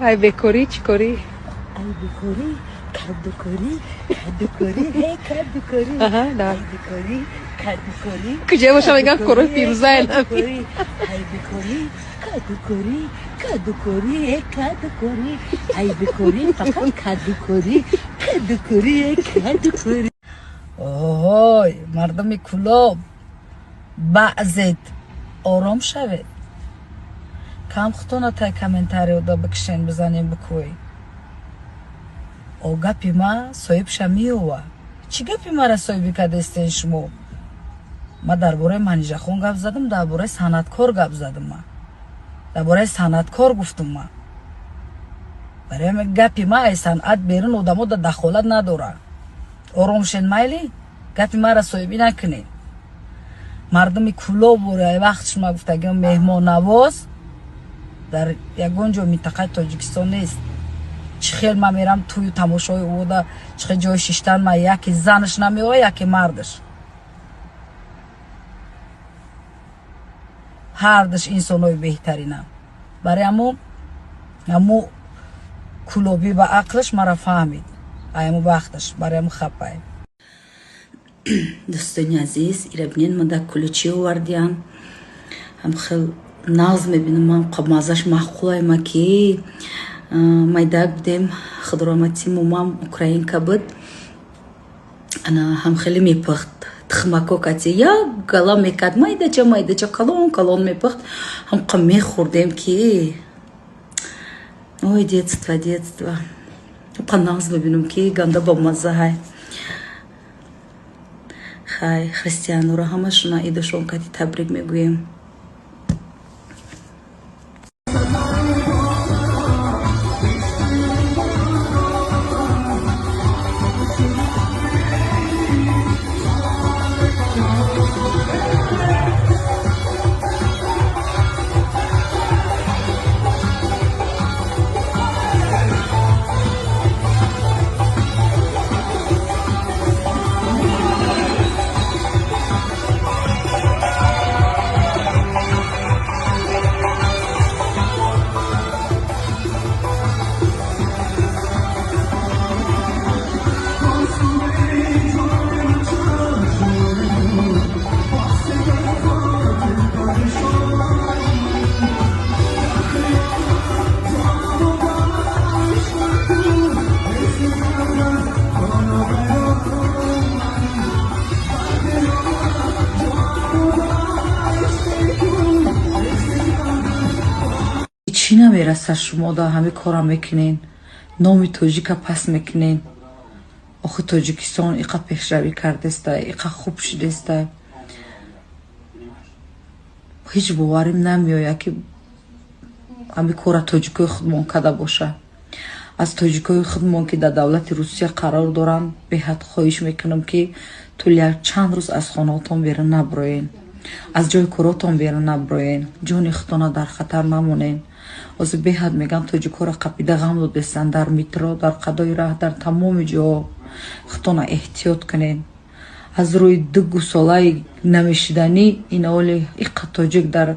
ای بکوری چی کوری؟ ای بکوری کدو کوری کدو کوری هی کدو کوری آها نه ای بکوری کدو کوری کجا باشه میگن کوری پیروزه ای بکوری کدو کوری کدو کوری هی کدو کوری ای بکوری فقط کدو کوری هی کدو کوری اوه مردم کلاب بعضت آرام شوید کم خطونا تا کامنتاری دا بکشین بزنین بکوی او گپی ما صاحب شمیوه چی گپی ما را صاحبی که دستین شما ما درباره منیجه خون گپ زدم درباره صنعتکار گپ زدم ما درباره صنعتکار گفتم ما برای گپی ما ای صنعت بیرون آدمو دا دخالت نداره آرام شین مایلی گپی ما را صاحبی نکنین مردم کلو بوره وقت شما گفتگیم مهمان نواز در یگان جا منطقه تاجیکستان نیست چه خیل من میرم توی تماشای او دا چه جای ششتن من یکی زنش نمیوه یکی مردش هر دش انسانای بهترینم برای امو کلوبی با عقلش مرا فهمید ایمو وقتش برای امو خپای دوستان عزیز ایره بینین من در کلوچی وردیان هم خیل ناز میبینم من قمازش محقولای ما که مایداک بدیم خدرامتی مومام اوکراینکا بود انا هم خیلی میپخت تخماکو کتی یا گلا میکد مایده چه کلون میپخت هم قم میخوردیم که اوی دیتства قناز ببینم که گنده با مزه های خای خریستیانو را همشون ایدشون کتی تبریک میگویم چی نمیرسه شما دا همه کارا میکنین نامی تاجیکا پس میکنین آخه تاجیکستان ایقا پیشروی کرده است ایقا خوب شده است هیچ باوریم نمیآید که همه کارا تاجیکای خودمان کده باشه از تاجیکای خودمان که در دولت روسیه قرار دارن به حد خواهش میکنم که طول چند روز از خانهاتون بیرون نبروین از جای کاراتون بیرون نبروین جان خودتان در خطر نمونین از به حد میگم تاجیکا را قپیده غم دادستن در مترو در قدای راه در تمام جا خودتان احتیاط کنین از روی دو گوساله نمیشیدنی این اولی ایقا تاجیک در